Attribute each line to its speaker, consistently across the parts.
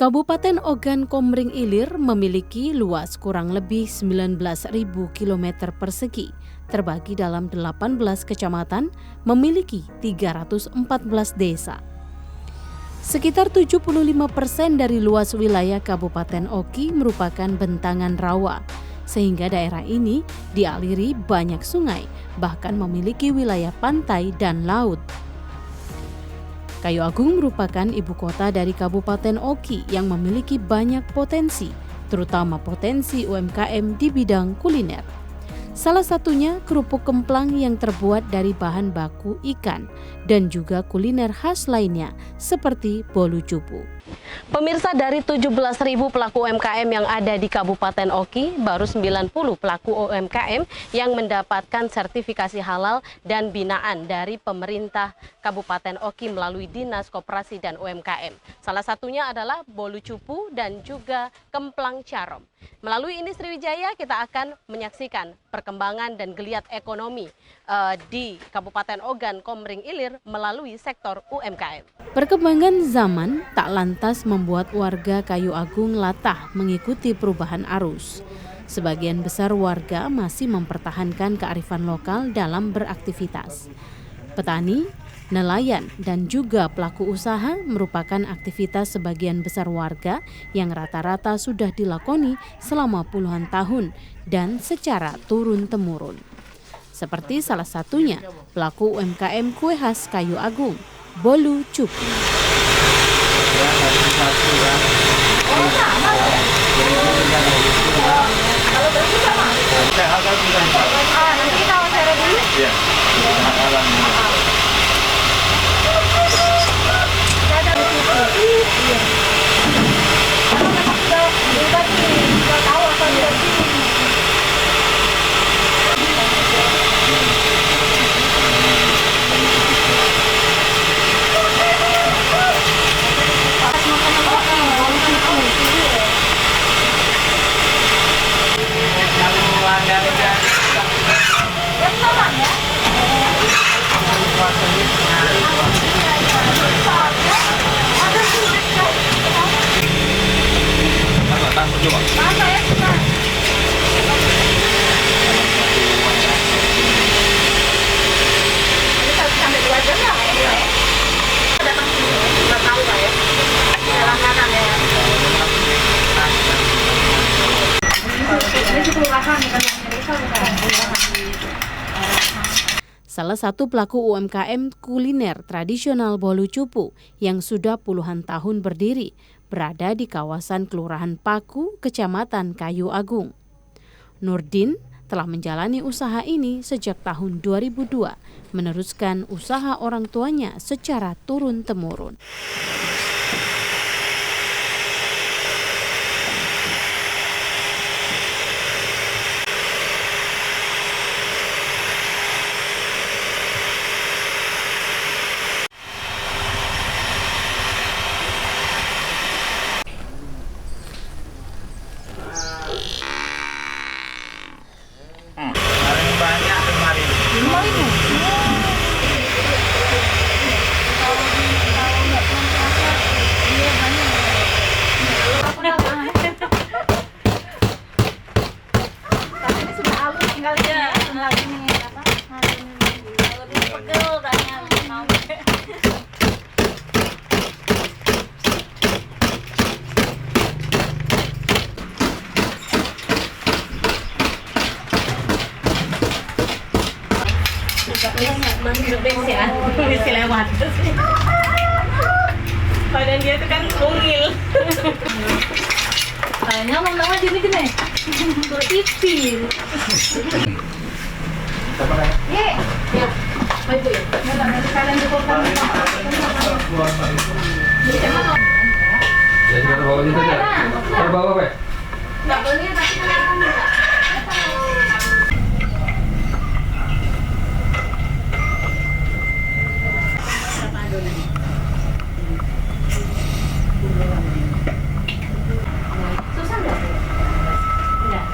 Speaker 1: Kabupaten Ogan Komering Ilir memiliki luas kurang lebih 19.000 km persegi, terbagi dalam 18 kecamatan, memiliki 314 desa. Sekitar 75% dari luas wilayah Kabupaten Oki merupakan bentangan rawa, sehingga daerah ini dialiri banyak sungai, bahkan memiliki wilayah pantai dan laut. Kayu Agung merupakan ibu kota dari Kabupaten Oki yang memiliki banyak potensi, terutama potensi UMKM di bidang kuliner. Salah satunya kerupuk kemplang yang terbuat dari bahan baku ikan dan juga kuliner khas lainnya seperti bolu cupu. Pemirsa, dari 17.000 pelaku UMKM yang ada di Kabupaten Oki, baru 90 pelaku UMKM yang mendapatkan sertifikasi halal dan binaan dari pemerintah Kabupaten Oki melalui Dinas Koperasi dan UMKM. Salah satunya adalah bolu cupu dan juga kemplang carom. Melalui ini Sriwijaya kita akan menyaksikan perkembangan dan geliat ekonomi di Kabupaten Ogan Komering Ilir melalui sektor UMKM. Perkembangan zaman tak lantas membuat warga Kayu Agung latah mengikuti perubahan arus. Sebagian besar warga masih mempertahankan kearifan lokal dalam beraktivitas. Petani, nelayan, dan juga pelaku usaha merupakan aktivitas sebagian besar warga yang rata-rata sudah dilakoni selama puluhan tahun dan secara turun-temurun. Seperti salah satunya pelaku UMKM kue khas Kayu Agung, bolu cupu. Salah satu pelaku UMKM kuliner tradisional bolu cupu yang sudah puluhan tahun berdiri berada di kawasan Kelurahan Paku, Kecamatan Kayu Agung. Nurdin telah menjalani usaha ini sejak tahun 2002, meneruskan usaha orang tuanya secara turun-temurun.
Speaker 2: Misi lewat. Badan dia tuh kan mungil. Kayaknya ngomong-ngomong gini-gini. Tipis. Ya. Baik Bu ya. Kalian cukup kami.
Speaker 3: Jadi kita bawa gitu aja. Terbawa, Pak.
Speaker 2: Enggak boleh tapi kelihatan enggak. Susah nggak Bu? Enggak.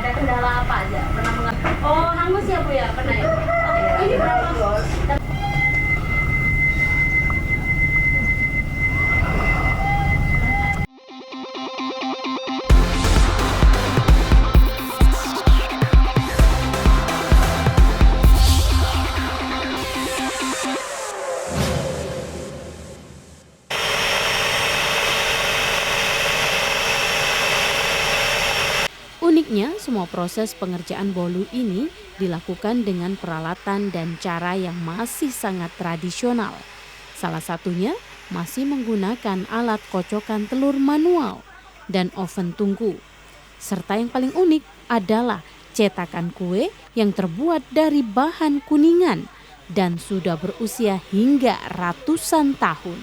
Speaker 2: Ada kendala apa aja? Pernah Oh, hangus ya Bu ya? Pernah ya? Oh, ini berapa?
Speaker 1: Menariknya, semua proses pengerjaan bolu ini dilakukan dengan peralatan dan cara yang masih sangat tradisional. Salah satunya masih menggunakan alat kocokan telur manual dan oven tungku. Serta yang paling unik adalah cetakan kue yang terbuat dari bahan kuningan dan sudah berusia hingga ratusan tahun.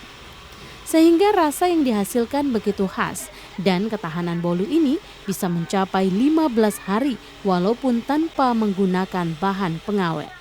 Speaker 1: Sehingga rasa yang dihasilkan begitu khas dan ketahanan bolu ini bisa mencapai 15 hari walaupun tanpa menggunakan bahan pengawet.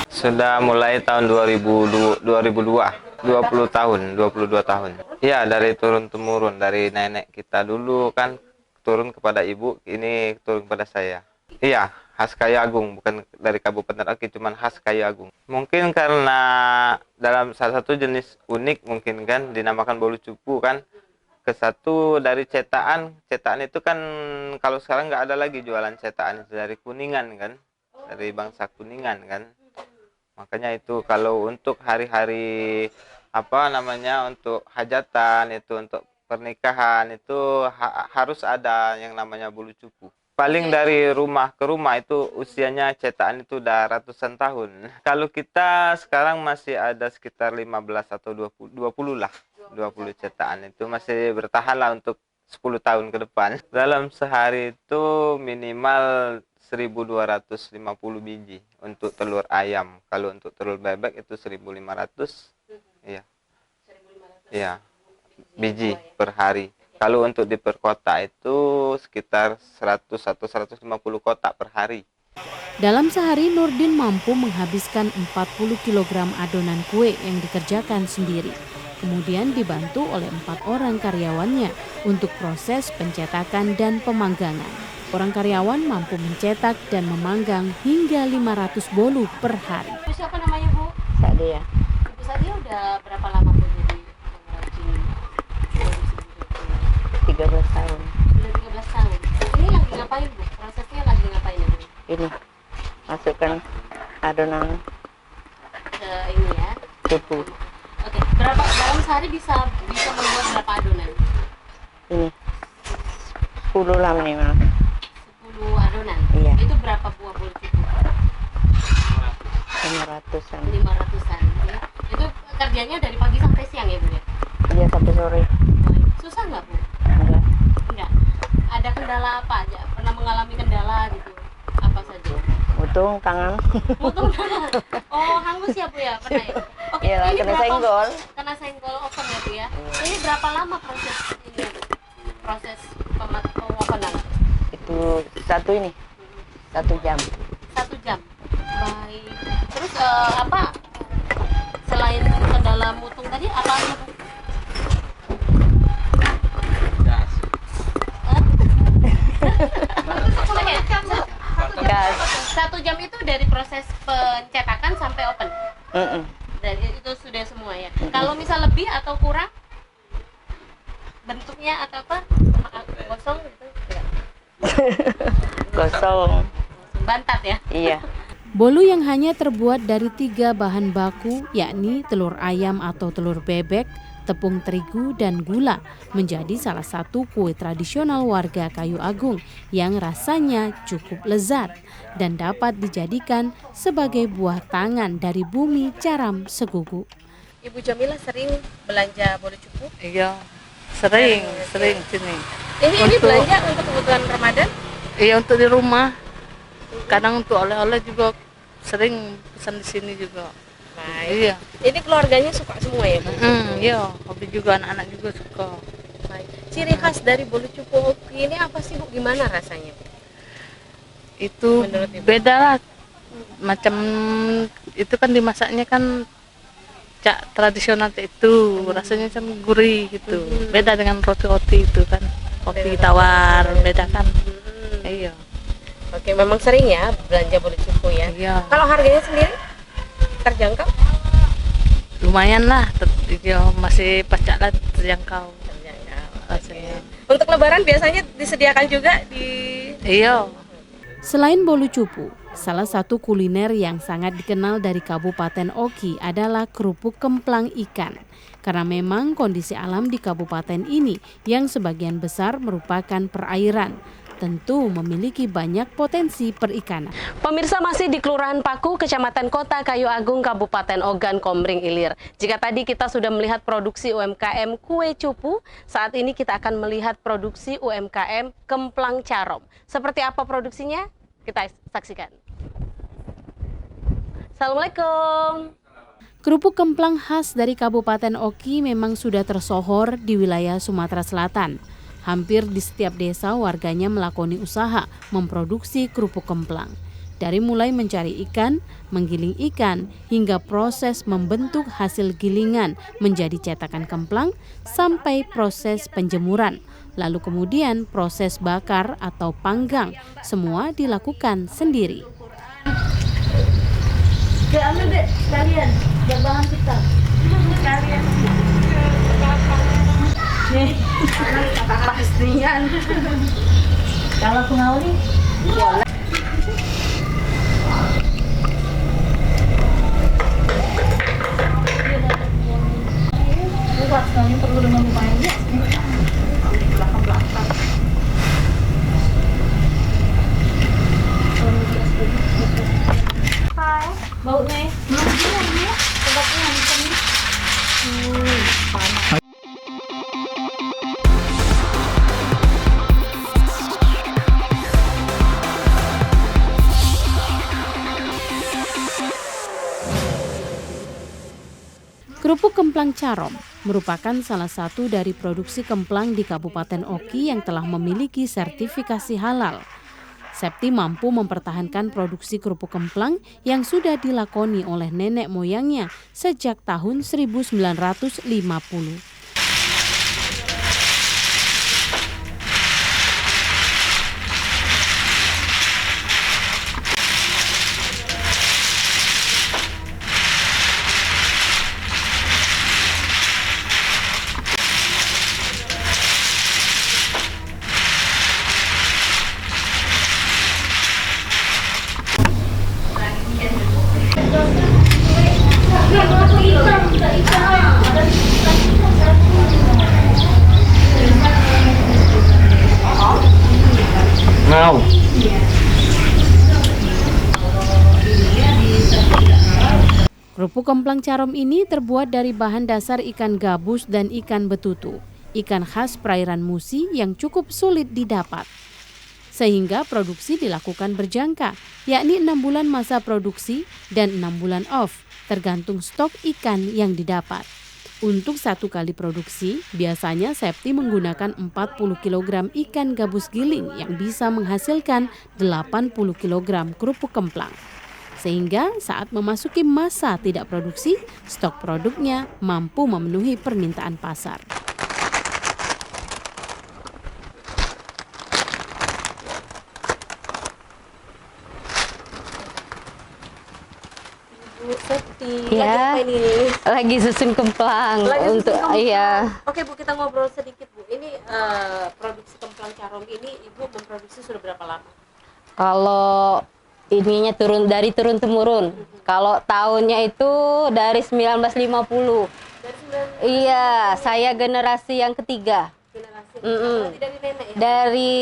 Speaker 4: Sudah mulai tahun 2002, 22 tahun. Iya, dari turun-temurun, dari nenek kita dulu kan turun kepada ibu, ini turun kepada saya. Iya, khas Kayu Agung, bukan dari Kabupaten Oki, cuman khas Kayu Agung. Mungkin karena dalam salah satu jenis unik mungkin kan dinamakan bolu cupu kan. Kesatu dari cetakan itu kan kalau sekarang nggak ada lagi jualan cetakan itu dari Kuningan kan, dari bangsa Kuningan kan. Makanya itu kalau untuk hari-hari untuk hajatan itu, untuk pernikahan itu harus ada yang namanya bolu cupu. Paling dari rumah ke rumah itu usianya cetakan itu udah ratusan tahun. Kalau kita sekarang masih ada sekitar 15 atau 20 lah. 20 cetakan itu masih bertahan lah untuk 10 tahun ke depan. Dalam sehari itu minimal 1.250 biji untuk telur ayam. Kalau untuk telur bebek itu 1.500. Iya. Iya. Biji per hari. Kalau untuk di perkota itu sekitar 100 atau 150 kotak per hari.
Speaker 1: Dalam sehari Nurdin mampu menghabiskan 40 kg adonan kue yang dikerjakan sendiri. Kemudian dibantu oleh 4 orang karyawannya untuk proses pencetakan dan pemanggangan. Orang karyawan mampu mencetak dan memanggang hingga 500 bolu per hari.
Speaker 2: Siapa namanya, Bu?
Speaker 5: Sadia.
Speaker 2: Ibu Sadia udah berapa lama Bu jadi pengrajin?
Speaker 5: 13 tahun.
Speaker 2: Udah 13 tahun. Ini lagi ngapain, Bu? Prosesnya lagi ngapain ya, Bu?
Speaker 5: Ini masukkan adonan
Speaker 2: Ke ini ya.
Speaker 5: cupu.
Speaker 2: Oke, berapa dalam sehari bisa membuat berapa adonan?
Speaker 5: Ini 10 lah minimal.
Speaker 2: 10 adonan.
Speaker 5: Iya.
Speaker 2: Itu berapa buah bolu cupu?
Speaker 5: 500-an.
Speaker 2: 500-an. Ya. Itu kerjanya dari pagi sampai siang ya, Bu ya?
Speaker 5: Iya, sampai sore.
Speaker 2: Susah nggak, Bu?
Speaker 5: Enggak.
Speaker 2: Enggak. Ada kendala apa aja? Pernah mengalami kendala gitu? Apa saja?
Speaker 5: Untung tangan.
Speaker 2: Potong tangan. Oh, hangus ya, Bu ya? Pernah ya? Oke,
Speaker 5: Iya,
Speaker 2: ini
Speaker 5: kena
Speaker 2: berapa-
Speaker 5: senggol.
Speaker 2: Kena senggol oven ya, Bu ya? Ini berapa lama proses ini? Proses pengovenan?
Speaker 5: Itu satu ini. 1 jam.
Speaker 2: 1 jam. Baik. Terus selain kendala mutung tadi apa lagi, Bu? Oke,
Speaker 5: Gas.
Speaker 2: 1 jam itu dari proses pencetakan sampai open. Dan itu sudah semua ya. Kalau misal lebih atau kurang bentuknya atau apa? Kosong gitu. Enggak.
Speaker 5: Gosong.
Speaker 2: Bantat ya.
Speaker 5: Iya.
Speaker 1: Bolu yang hanya terbuat dari 3 bahan baku, yakni telur ayam atau telur bebek, tepung terigu, dan gula, menjadi salah satu kue tradisional warga Kayu Agung yang rasanya cukup lezat dan dapat dijadikan sebagai buah tangan dari bumi Caram Segugu.
Speaker 2: Ibu Jamila sering belanja bolu cupu.
Speaker 6: Iya, sering sini.
Speaker 2: Ini belanja untuk kebutuhan Ramadan.
Speaker 6: Iya, untuk di rumah. Kadang untuk oleh-oleh juga sering pesan di sini juga.
Speaker 2: Baik.
Speaker 6: Iya.
Speaker 2: Ini keluarganya suka semua ya, Bu?
Speaker 6: Iya, hobi juga anak-anak juga suka.
Speaker 2: Baik. Ciri khas dari bolu cupu Oki ini apa sih, Bu? Gimana rasanya, Bu?
Speaker 6: Itu
Speaker 2: Menurut Ibu?
Speaker 6: beda lah. Macam itu kan dimasaknya kan tradisional itu, rasanya kan gurih gitu. Beda dengan roti-roti itu kan. Roti tawar, beda kan. Iya.
Speaker 2: Oke, memang sering ya belanja bolu cupu ya.
Speaker 6: Iya.
Speaker 2: Kalau harganya sendiri terjangkau?
Speaker 6: Lumayan lah, masih pacak lah terjangkau. rasanya.
Speaker 2: Untuk Lebaran biasanya disediakan juga di.
Speaker 6: Iya.
Speaker 1: Selain bolu cupu, salah satu kuliner yang sangat dikenal dari Kabupaten Oki adalah kerupuk kemplang ikan. Karena memang kondisi alam di kabupaten ini yang sebagian besar merupakan perairan, tentu memiliki banyak potensi perikanan.
Speaker 2: Pemirsa, masih di Kelurahan Paku, Kecamatan Kota Kayu Agung, Kabupaten Ogan Komering Ilir. Jika tadi kita sudah melihat produksi UMKM kue cupu, saat ini kita akan melihat produksi UMKM kemplang carom. Seperti apa produksinya? Kita saksikan. Assalamualaikum.
Speaker 1: Kerupuk kemplang khas dari Kabupaten Oki memang sudah tersohor di wilayah Sumatera Selatan. Hampir di setiap desa warganya melakoni usaha memproduksi kerupuk kemplang. Dari mulai mencari ikan, menggiling ikan, hingga proses membentuk hasil gilingan menjadi cetakan kemplang, sampai proses penjemuran. Lalu kemudian proses bakar atau panggang, semua dilakukan sendiri.
Speaker 2: Ambil deh, sekalian, buat bahan kita. Sekalian. Nih, pastinya. Kalau aku mau nih, boleh. Buat sekali perlu dengan lumayan. Belakang-belakang. Hai, bau nih. Panas.
Speaker 1: Kerupuk kemplang carom merupakan salah satu dari produksi kemplang di Kabupaten Oki yang telah memiliki sertifikasi halal. Septi mampu mempertahankan produksi kerupuk kemplang yang sudah dilakoni oleh nenek moyangnya sejak tahun 1950. Kerupuk kemplang carom ini terbuat dari bahan dasar ikan gabus dan ikan betutu, ikan khas perairan Musi yang cukup sulit didapat. Sehingga produksi dilakukan berjangka, yakni 6 bulan masa produksi dan 6 bulan off, tergantung stok ikan yang didapat. Untuk satu kali produksi, biasanya Septi menggunakan 40 kg ikan gabus giling yang bisa menghasilkan 80 kg kerupuk kemplang. Sehingga saat memasuki masa tidak produksi, stok produknya mampu memenuhi permintaan pasar.
Speaker 2: Bu Septi,
Speaker 5: Ya.
Speaker 2: lagi apa ini?
Speaker 5: Lagi susun kemplang
Speaker 2: Lagi
Speaker 5: untuk
Speaker 2: susun kemplang.
Speaker 5: iya.
Speaker 2: Oke Bu, kita ngobrol sedikit Bu. Ini produksi kemplang carom ini Ibu memproduksi sudah berapa lama?
Speaker 5: Kalau ininya turun temurun. Kalau tahunnya itu dari 1950.
Speaker 2: Dari 9
Speaker 5: Iya, saya generasi yang ketiga.
Speaker 2: generasi.
Speaker 5: Mm-mm.
Speaker 2: Berarti dari nenek ya?
Speaker 5: Dari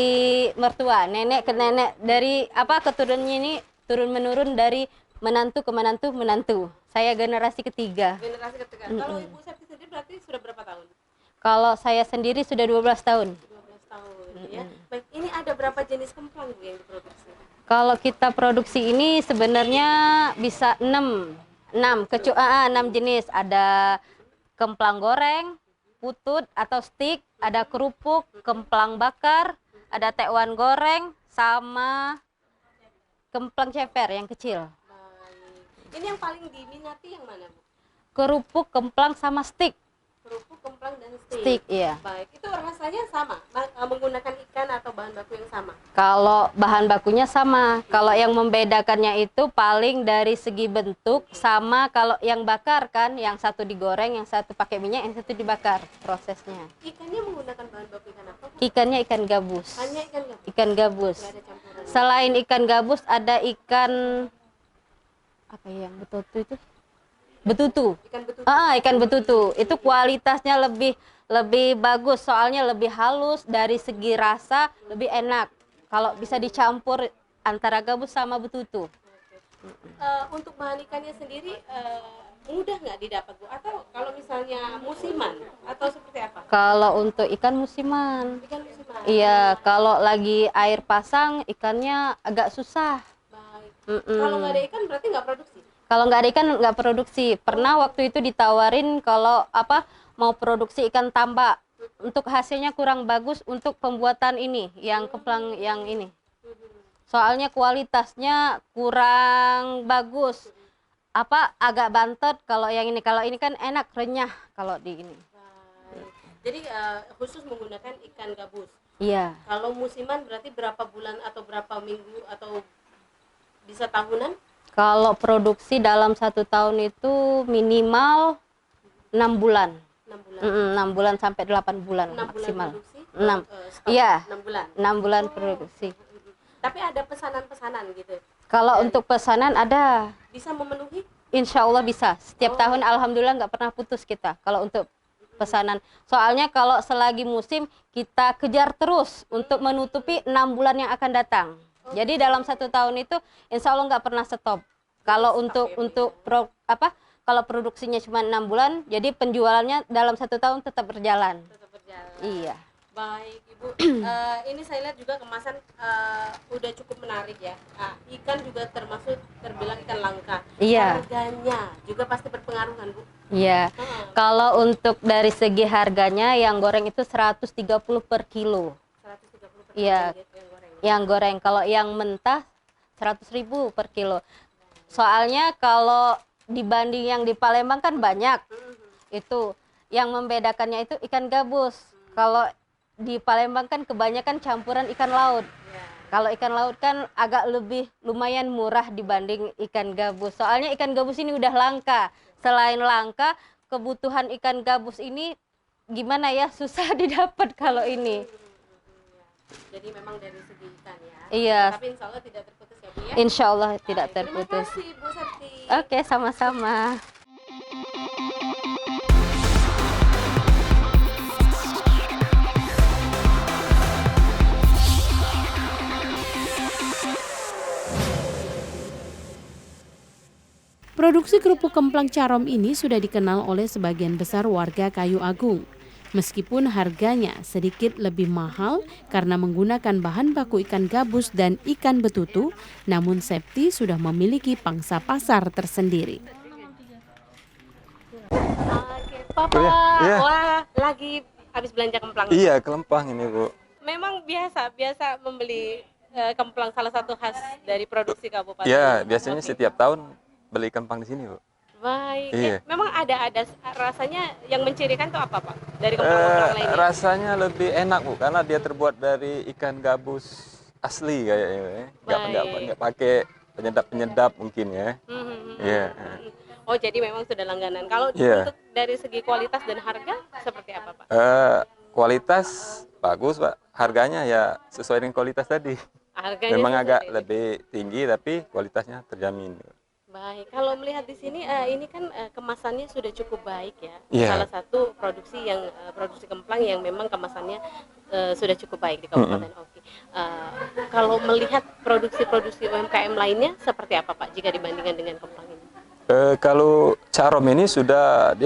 Speaker 5: mertua, nenek ke nenek, dari keturunannya ini turun menurun dari menantu ke menantu. Saya generasi ketiga.
Speaker 2: Generasi ketiga. Kalau Ibu Septi sendiri berarti sudah berapa tahun?
Speaker 5: Kalau saya sendiri sudah 12 tahun.
Speaker 2: 12 tahun ya. Baik, ini ada berapa jenis kemplang Bu yang diproduksi?
Speaker 5: Kalau kita produksi ini sebenarnya bisa 6 jenis. Ada kemplang goreng, putut atau stick, ada kerupuk, kemplang bakar, ada tekwan goreng, sama kemplang ceper yang kecil.
Speaker 2: Baik. Ini yang paling diminati yang mana Bu?
Speaker 5: Kerupuk, kemplang, sama stick.
Speaker 2: Kerupuk, kemplang, dan steak.
Speaker 5: Stick, iya.
Speaker 2: Baik, itu rasanya sama? Menggunakan ikan atau bahan bahan baku yang sama?
Speaker 5: Kalau bahan bakunya sama, kalau yang membedakannya itu paling dari segi bentuk sama. Kalau yang bakar kan, yang satu digoreng, yang satu pakai minyak, yang satu dibakar prosesnya.
Speaker 2: Ikannya menggunakan bahan baku ikan apa?
Speaker 5: Ikannya ikan gabus.
Speaker 2: Hanya ikan gabus?
Speaker 5: Ikan gabus.
Speaker 2: Nggak ada campuran?
Speaker 5: Selain ikan gabus ada ikan apa ya, yang betutu itu? Betutu.
Speaker 2: Ikan betutu?
Speaker 5: Ikan betutu. Itu kualitasnya lebih bagus, soalnya lebih halus, dari segi rasa lebih enak. Kalau bisa dicampur antara gabus sama betutu.
Speaker 2: Untuk bahan ikannya sendiri mudah nggak didapat, Bu? Atau kalau misalnya musiman atau seperti apa?
Speaker 5: Kalau untuk ikan musiman,
Speaker 2: Ikan musiman.
Speaker 5: iya, kalau lagi air pasang ikannya agak susah.
Speaker 2: Baik. Kalau nggak ada ikan berarti nggak produksi?
Speaker 5: Kalau nggak ada ikan nggak produksi. Pernah waktu itu ditawarin kalau mau produksi ikan tambak. Untuk hasilnya kurang bagus untuk pembuatan ini, yang keplang yang ini. Soalnya kualitasnya kurang bagus. Agak bantet kalau yang ini. Kalau ini kan enak, renyah kalau di ini.
Speaker 2: Baik. Jadi khusus menggunakan ikan gabus.
Speaker 5: Iya.
Speaker 2: Kalau musiman berarti berapa bulan atau berapa minggu atau bisa tahunan?
Speaker 5: Kalau produksi dalam 1 tahun itu minimal 6 bulan.
Speaker 2: 6 bulan.
Speaker 5: 6 bulan sampai 8 bulan
Speaker 2: 6 bulan
Speaker 5: maksimal.
Speaker 2: produksi?
Speaker 5: 6.
Speaker 2: Stok
Speaker 5: Iya.
Speaker 2: 6 bulan.
Speaker 5: 6 bulan produksi.
Speaker 2: Tapi ada pesanan-pesanan gitu.
Speaker 5: Kalau untuk pesanan ada,
Speaker 2: Bisa memenuhi?
Speaker 5: insya Allah bisa. Setiap tahun alhamdulillah nggak pernah putus kita kalau untuk pesanan. Soalnya kalau selagi musim kita kejar terus untuk menutupi 6 bulan yang akan datang. Jadi dalam 1 tahun itu insya Allah nggak pernah stop. Kalau kalau produksinya cuma 6 bulan, jadi penjualannya dalam 1 tahun tetap berjalan.
Speaker 2: Tetap berjalan.
Speaker 5: Iya.
Speaker 2: Baik, Ibu. Ini saya lihat juga kemasan udah cukup menarik ya. Ikan juga termasuk terbilang ikan langka.
Speaker 5: Iya.
Speaker 2: Harganya juga pasti berpengaruh kan, Bu?
Speaker 5: Iya. Kalau untuk dari segi harganya, yang goreng itu 130 per kilo.
Speaker 2: 130 per
Speaker 5: Iya.
Speaker 2: kilo yang goreng.
Speaker 5: Yang goreng. Kalau yang mentah 100.000 per kilo. Soalnya kalau dibanding yang di Palembang kan banyak. Itu yang membedakannya itu ikan gabus. Kalau di Palembang kan kebanyakan campuran ikan laut. Kalau ikan laut kan agak lebih lumayan murah dibanding ikan gabus. Soalnya ikan gabus ini udah langka. Selain langka, kebutuhan ikan gabus ini gimana ya, susah didapat kalau ini.
Speaker 2: Jadi memang dari segi ikan ya.
Speaker 5: Iya.
Speaker 2: Tapi insya Allah tidak terputus ya, Bu ya.
Speaker 5: Insya Allah tidak
Speaker 2: Terima
Speaker 5: terputus.
Speaker 2: kasih, Bu Septi.
Speaker 5: Oke, sama-sama.
Speaker 1: Produksi kerupuk kemplang Carom ini sudah dikenal oleh sebagian besar warga Kayu Agung. Meskipun harganya sedikit lebih mahal karena menggunakan bahan baku ikan gabus dan ikan betutu, namun Septi sudah memiliki pangsa pasar tersendiri.
Speaker 2: Oke, Papa.
Speaker 7: Iya.
Speaker 2: Wah, lagi habis belanja kemplang.
Speaker 7: Iya, kelempang ini, Bu.
Speaker 2: Memang biasa membeli kemplang, salah satu khas dari produksi Kabupaten.
Speaker 7: Iya, biasanya
Speaker 2: Oke.
Speaker 7: setiap tahun beli kempang di sini, Bu.
Speaker 2: Baik.
Speaker 7: Iya.
Speaker 2: Memang ada rasanya yang mencirikan tuh apa, Pak? Dari kemplang-kemplang lainnya.
Speaker 7: Rasanya lebih enak, Bu, karena dia terbuat dari ikan gabus asli kayaknya. Nggak pakai penyedap-penyedap mungkin ya. Iya.
Speaker 2: Oh, jadi memang sudah langganan. Kalau
Speaker 7: Iya.
Speaker 2: untuk dari segi kualitas dan harga seperti apa, Pak?
Speaker 7: Kualitas bagus, Pak. Harganya ya sesuai dengan kualitas tadi.
Speaker 2: Harganya
Speaker 7: Memang
Speaker 2: sesuai
Speaker 7: agak
Speaker 2: dengan-
Speaker 7: lebih tinggi tapi kualitasnya terjamin.
Speaker 2: Baik, kalau melihat di sini ini kan kemasannya sudah cukup baik ya.
Speaker 7: Iya.
Speaker 2: Salah satu produksi kemplang yang memang kemasannya sudah cukup baik di Kabupaten Oki. Kalau melihat produksi-produksi UMKM lainnya seperti apa, Pak, jika dibandingkan dengan kemplang ini?
Speaker 7: Kalau Carom ini sudah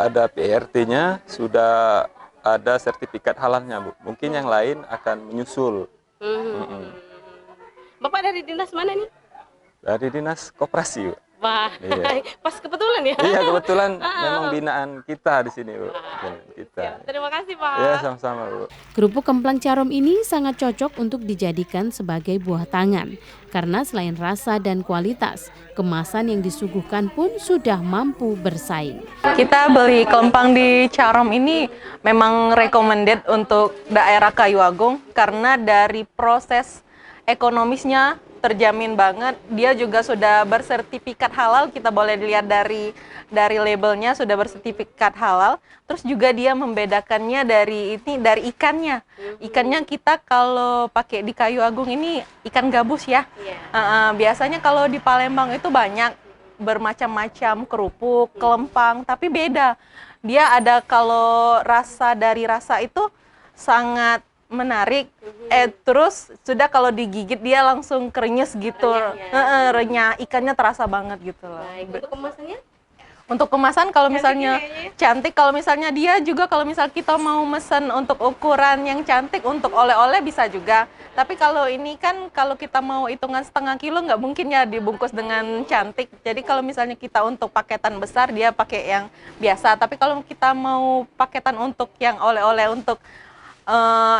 Speaker 7: ada PRT-nya, sudah ada sertifikat halalnya, Bu. Mungkin yang lain akan menyusul.
Speaker 2: Bapak dari dinas mana nih?
Speaker 7: Dari Dinas Koperasi, Bu.
Speaker 2: Wah,
Speaker 7: Iya.
Speaker 2: pas kebetulan ya.
Speaker 7: Iya, kebetulan memang binaan kita di sini, Bu. Binaan kita.
Speaker 2: Terima kasih, Pak.
Speaker 7: Ya, sama-sama, Bu.
Speaker 1: Kerupuk kemplang Carom ini sangat cocok untuk dijadikan sebagai buah tangan. Karena selain rasa dan kualitas, kemasan yang disuguhkan pun sudah mampu bersaing.
Speaker 8: Kita beli kelempang di Carom ini memang recommended untuk daerah Kayu Agung karena dari proses ekonomisnya terjamin banget. Dia juga sudah bersertifikat halal, kita boleh dilihat dari labelnya sudah bersertifikat halal. Terus juga dia membedakannya dari ikannya. Ikannya kita kalau pakai di Kayu Agung ini ikan gabus ya. Biasanya kalau di Palembang itu banyak bermacam-macam kerupuk, kelempang, tapi beda. Dia ada kalau dari rasa itu sangat menarik, terus sudah kalau digigit dia langsung krenyes gitu, renyah, ikannya terasa banget gitu loh.
Speaker 2: Untuk kemasannya?
Speaker 8: Untuk kemasan kalau misalnya cantik, kalau misalnya dia juga kalau misal kita mau mesen untuk ukuran yang cantik untuk oleh-oleh bisa juga. Tapi kalau ini kan kalau kita mau hitungan setengah kilo nggak mungkin ya dibungkus dengan cantik. Jadi kalau misalnya kita untuk paketan besar dia pakai yang biasa. Tapi kalau kita mau paketan untuk yang oleh-oleh untuk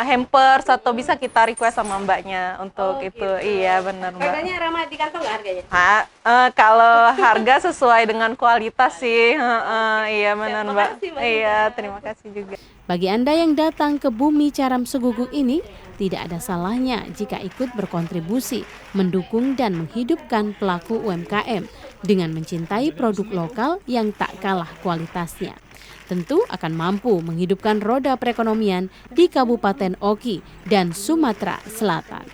Speaker 8: hampers atau bisa kita request sama mbaknya untuk itu. Iya benar mbak.
Speaker 2: Harganya ramah di kantong nggak harganya?
Speaker 8: Kalau harga sesuai dengan kualitas sih. Iya benar mbak. Iya terima kasih juga.
Speaker 1: Bagi Anda yang datang ke Bumi Caram Seguguk ini, tidak ada salahnya jika ikut berkontribusi, mendukung dan menghidupkan pelaku UMKM dengan mencintai produk lokal yang tak kalah kualitasnya. Tentu akan mampu menghidupkan roda perekonomian di Kabupaten Oki dan Sumatera Selatan.